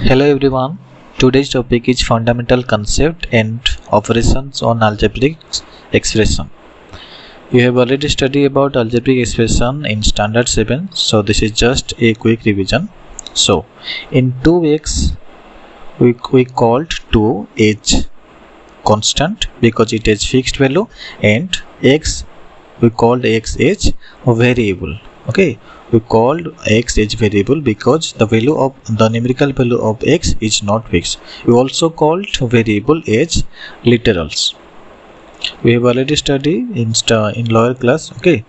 Hello everyone. Today's topic is fundamental concept and operations on algebraic expression. You have already studied about algebraic expression in standard 7, so this is just a quick revision. So in 2x we called 2 as constant because it has fixed value, and x we called x as a variable. Okay, we called x as variable because the value of the numerical value of x is not fixed. We also called variable as literals. We have already studied in lower class. Okay,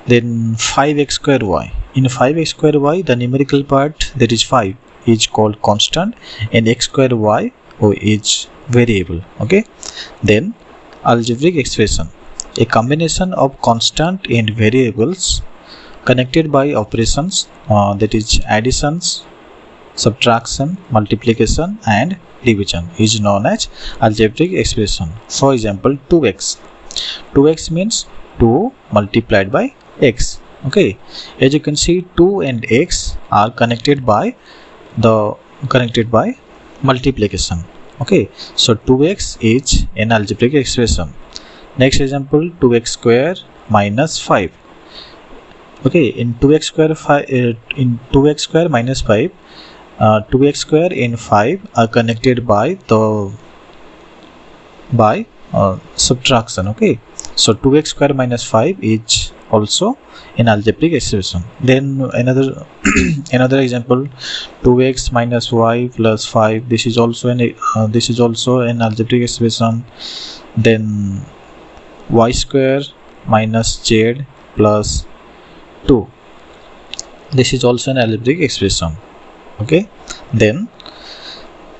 then 5x square y. In 5x square y, the numerical part, that is 5, is called constant, and x square y is variable. Okay, then algebraic expression, a combination of constant and variables connected by operations, that is additions, subtraction, multiplication and division, is known as algebraic expression. For example, 2x. 2x means 2 multiplied by x. Okay, as you can see, 2 and x are connected by multiplication. Okay, so 2x is an algebraic expression. Next example, 2x square minus 5. Okay, in 2x square minus 5, 2x square and 5 are connected by subtraction. Okay, so 2x square minus 5 is also an algebraic expression. Then another example, 2x minus y plus 5. This is also an algebraic expression. Then y square minus z plus 2. This is also an algebraic expression. Okay, then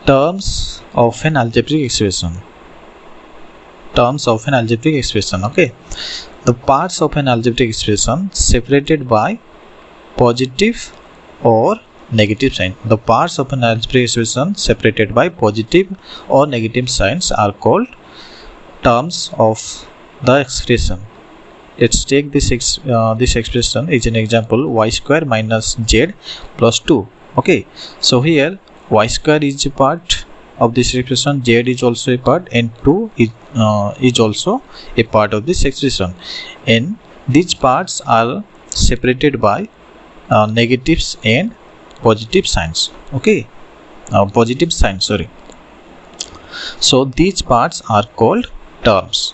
terms of an algebraic expression. Okay, the parts of an algebraic expression separated by positive or negative sign. The parts of an algebraic expression separated by positive or negative signs are called terms of the expression. Let's take this expression is an example, y square minus z plus 2. Okay, so here y square is a part of this expression, z is also a part, and 2 is also a part of this expression, and these parts are separated by negatives and positive signs. Okay, positive signs, sorry. So these parts are called terms.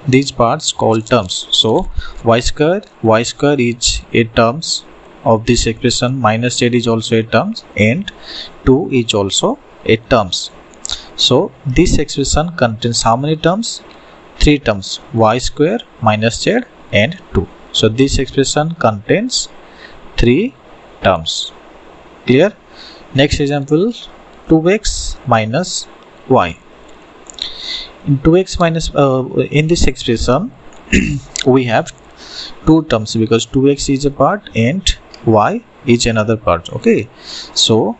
These parts called terms. So y square is a terms of this expression, minus z is also a terms, and 2 is also a terms. So this expression contains how many terms? 3 terms, y square minus z and 2. So this expression contains 3 terms. Clear? Next example, 2x minus y. In 2x minus in this expression we have 2 terms because 2x is a part and y is another part. Okay, so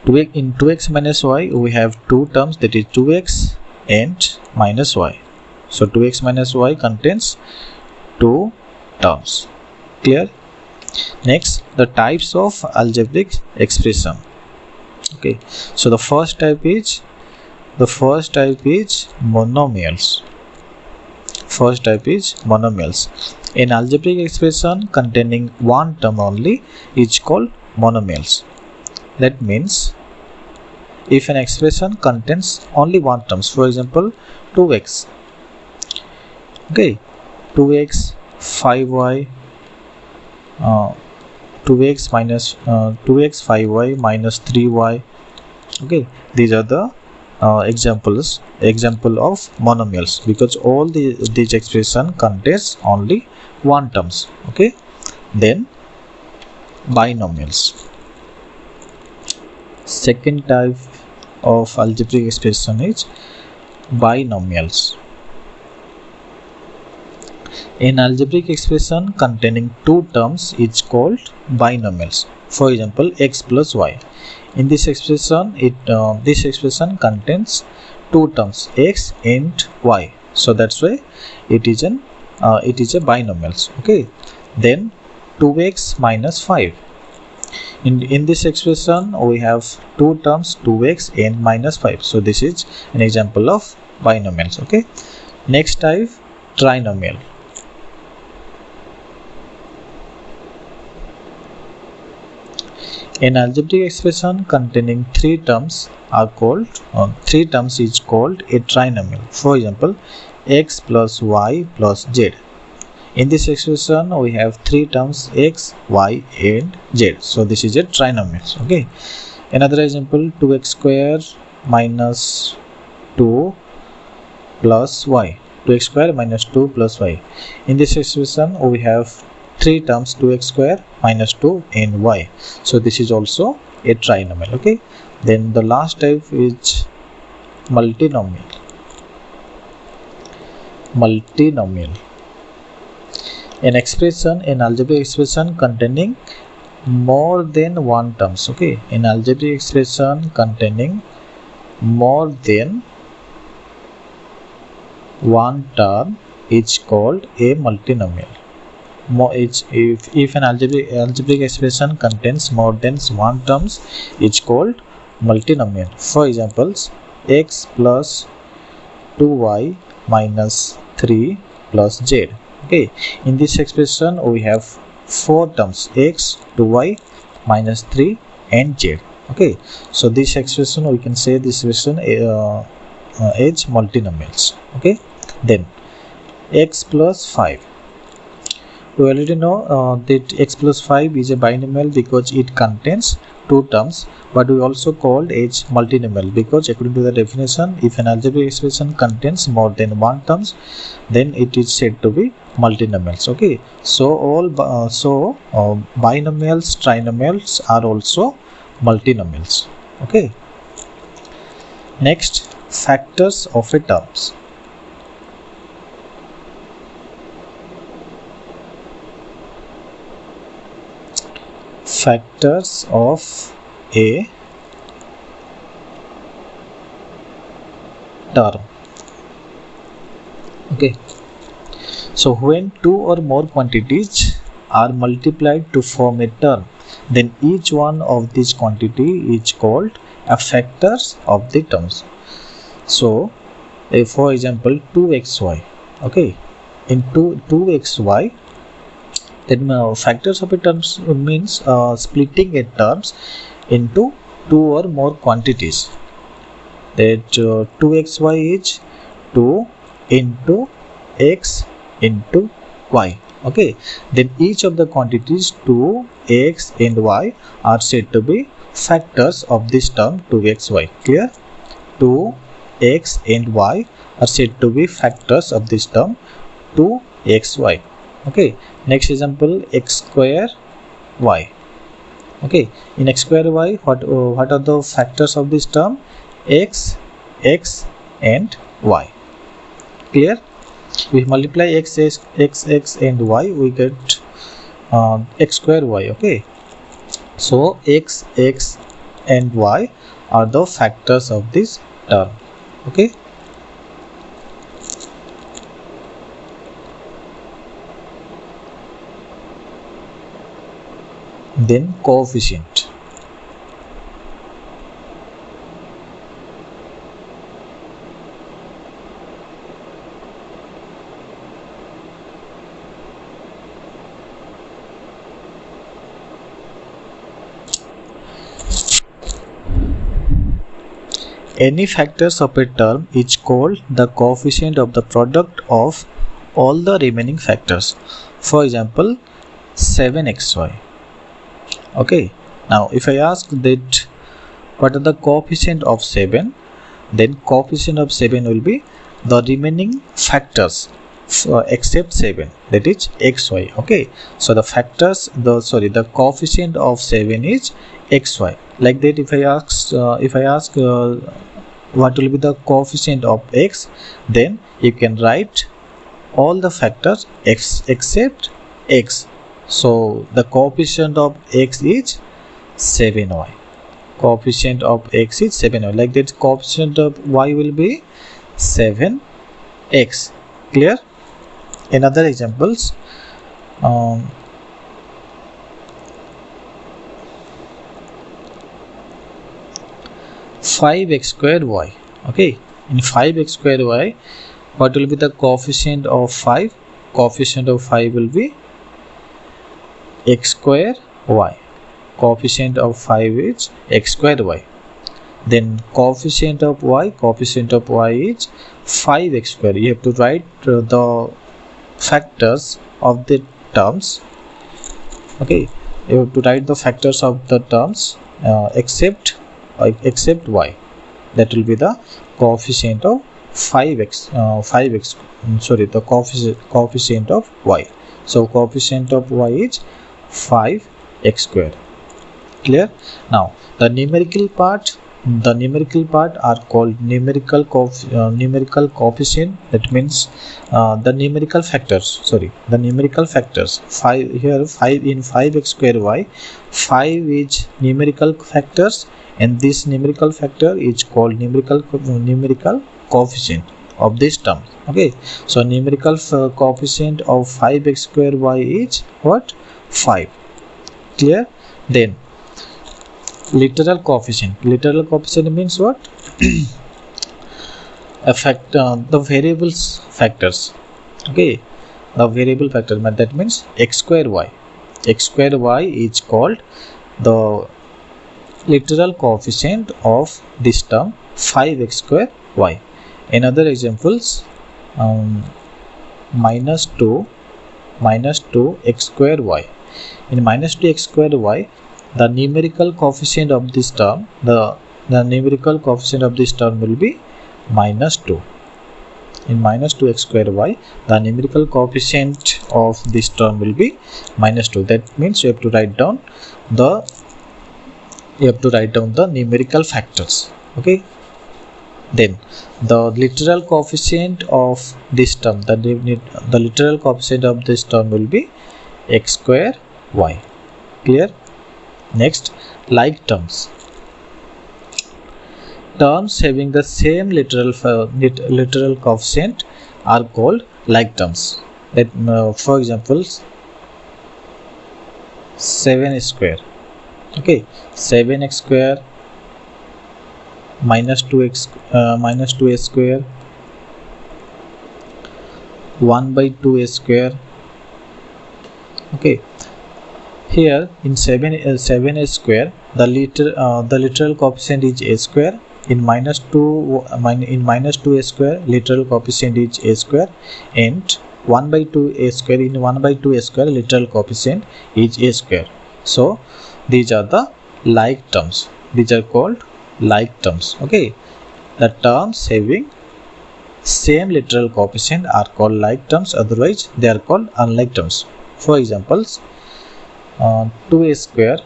in 2x minus y we have 2 terms, that is 2x and minus y. So 2x minus y contains 2 terms. Clear? Next, the types of algebraic expression. Okay, so the first type is monomials. An algebraic expression containing one term only is called monomials. That means if an expression contains only one term, for example 2x, okay, 2x 5y, 2x 5y minus 3y. Okay, these are the example of monomials because all these expression contains only one terms. Okay, then binomials. Second type of algebraic expression is binomials. An algebraic expression containing 2 terms is called binomials. For example, x plus y. In this expression, this expression contains 2 terms, x and y. So that's why it is a binomials. Okay, then 2x minus 5. In this expression we have two terms, 2x and minus 5. So this is an example of binomials. Okay, next type, trinomial. An algebraic expression containing three terms is called a trinomial. For example, x plus y plus z. In this expression we have three terms, x, y and z. So this is a trinomial. Okay, another example, 2x square minus 2 plus y. 2x square minus 2 plus y. In this expression we have three terms, 2x square minus 2 and y. So this is also a trinomial. Okay, then the last type is multinomial. An algebraic expression containing more than one terms. Okay, an algebraic expression containing more than one term is called a multinomial. If an algebraic expression contains more than one terms, it's called multinomial. For examples, x plus 2y minus 3 plus z. Okay, in this expression we have four terms, x, 2y, minus 3 and z. Okay, so this expression, we can say this expression is multinomials. Okay, then x plus 5. We already know that x plus 5 is a binomial because it contains two terms, but we also called as multinomial because according to the definition, if an algebraic expression contains more than one terms, then it is said to be multinomials. Okay, so binomials, trinomials are also multinomials. Okay, next, factors of a terms. Factors of a term. Okay, so when two or more quantities are multiplied to form a term, then each one of these quantity is called a factors of the terms. So for example, 2xy. Okay, in 2xy, then factors of a terms means splitting a terms into two or more quantities. That 2xy is 2 into x into y. Okay, then each of the quantities 2, x and y are said to be factors of this term 2xy. Clear? 2, x and y are said to be factors of this term 2xy. Okay, next example, x square y. Okay, in x square y, what are the factors of this term? X, and y. Clear? We multiply x and y, we get x square y. Okay, so x and y are the factors of this term. Okay, then coefficient. Any factors of a term is called the coefficient of the product of all the remaining factors. For example, 7xy. Okay, now if I ask that what are the coefficient of 7, then coefficient of 7 will be the remaining factors except 7, that is xy. Okay, so the factors, the coefficient of 7 is xy. Like that, if I ask what will be the coefficient of x, then you can write all the factors x except x. So the coefficient of x is 7y. Coefficient of x is 7y. Like that, coefficient of y will be 7x. Clear? In other examples, 5x square y. Okay, in 5x square y, what will be the coefficient of 5? Coefficient of 5 will be x square y. Coefficient of 5 is x square y. Then coefficient of y is 5x square. You have to write the factors of the terms. Okay, you have to write the factors of the terms except y. That will be the coefficient of 5x the coefficient of y. So coefficient of y is 5x square. Clear? Now the numerical part are called numerical coefficient. That means the numerical factors. The numerical factors. 5 here, 5 in 5x square y. 5 is numerical factors, and this numerical factor is called numerical coefficient of this term. Okay, so numerical coefficient of 5x square y is what? 5. Clear? Then literal coefficient means what? The variables factors. Okay, the variable factor, that means x square y is called the literal coefficient of this term 5x square y. In other examples, minus 2 x square y. In minus 2x square y, the numerical coefficient of this term, the numerical coefficient of this term will be minus 2. In minus 2x square y, the numerical coefficient of this term will be minus 2. That means you have to write down the numerical factors. Okay, then the literal coefficient of this term, the literal coefficient of this term will be x square y. Clear? Next, like terms. Terms having the same literal coefficient are called like terms. That for example, 7 square. Okay, 7x square minus 2x square 1 by 2a square. Okay, here in 7a square, the literal coefficient is a square. In minus 2a square, literal coefficient is a square, and 1 by 2a square, in 1 by 2a square, literal coefficient is a square. So these are the like terms. These are called like terms. Okay, the terms having same literal coefficient are called like terms, otherwise they are called unlike terms. For examples, 2x square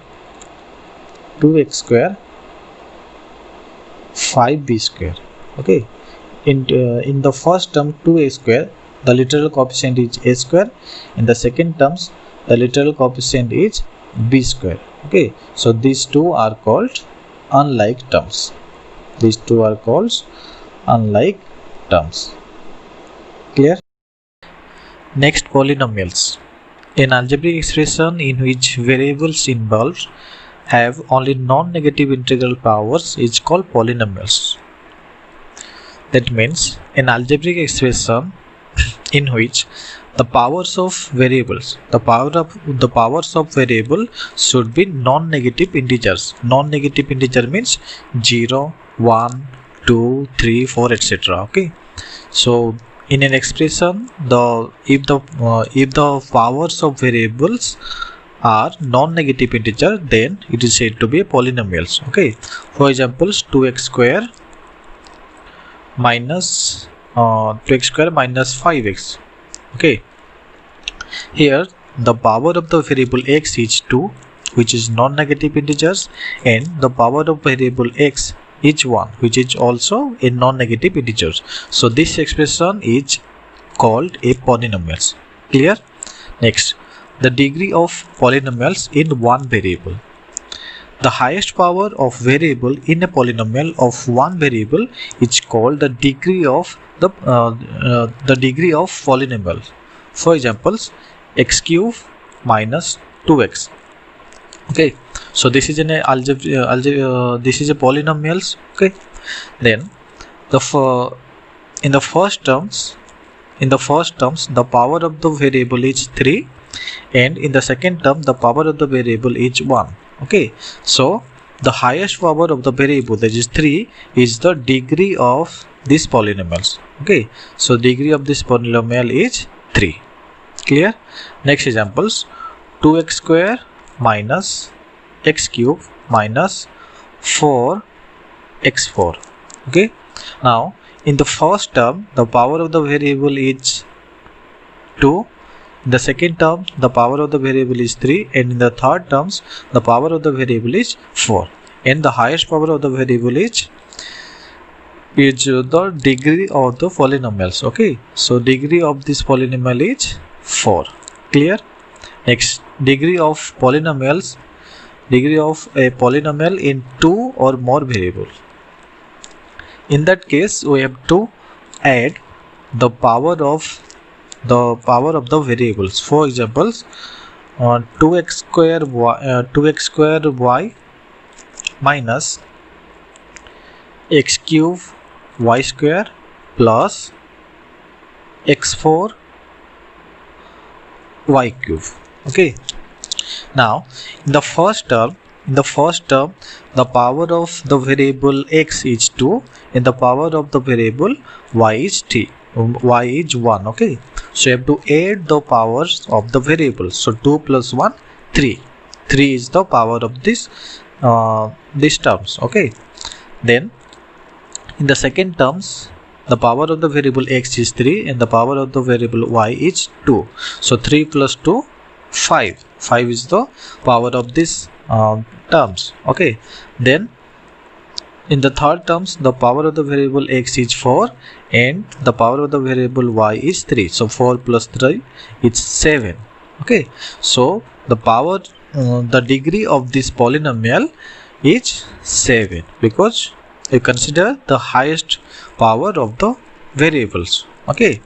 5b square. Okay, in the first term 2a square, the literal coefficient is a square. In the second terms, the literal coefficient is b square. Okay, so these two are called unlike terms. These two are called unlike terms. Clear? Next, polynomials. An algebraic expression in which variables involved have only non-negative integral powers is called polynomials. That means an algebraic expression in which the powers of variables, the powers of variable should be non-negative integers. Non-negative integer means 0, 1, 2, 3, 4, etc. Okay, so in an expression, if the powers of variables are non-negative integer, then it is said to be a polynomials. Okay, for example, 2x square minus 5x. Okay, here the power of the variable x is 2, which is non-negative integers, and the power of variable x is 1, which is also a non-negative integer. So this expression is called a polynomials. Clear? Next, the degree of polynomials in one variable. The highest power of variable in a polynomial of one variable is called the degree of polynomial. For examples, x cube minus 2x. Okay, So this is an this is a polynomials. Okay, then in the first terms the power of the variable is 3, and in the second term the power of the variable is 1. Okay, so the highest power of the variable, that is 3, is the degree of these polynomials. Okay, so degree of this polynomial is 3. Clear? Next examples: 2x square minus x cube minus 4x4. Okay, now in the first term the power of the variable is 2, in the second term the power of the variable is 3, and in the third terms the power of the variable is 4, and the highest power of the variable is the degree of the polynomials. Okay, so degree of this polynomial is 4. Clear? Next, degree of polynomials, degree of a polynomial in 2 or more variables. In that case we have to add the power of the variables. For examples, 2x square y minus x cube y square plus x4 y cube. Okay, now in the first term the power of the variable x is 2 and the power of the variable y is 1. Okay, so you have to add the powers of the variables. So 2 plus 1, 3 is the power of this these terms. Okay, then in the second terms the power of the variable x is 3 and the power of the variable y is 2. So 3 plus 2, 5 is the power of this terms. Okay, then in the third terms the power of the variable x is 4 and the power of the variable y is 3. So 4 plus 3 is 7. Okay, so the power the degree of this polynomial is 7 because you consider the highest power of the variables. Okay,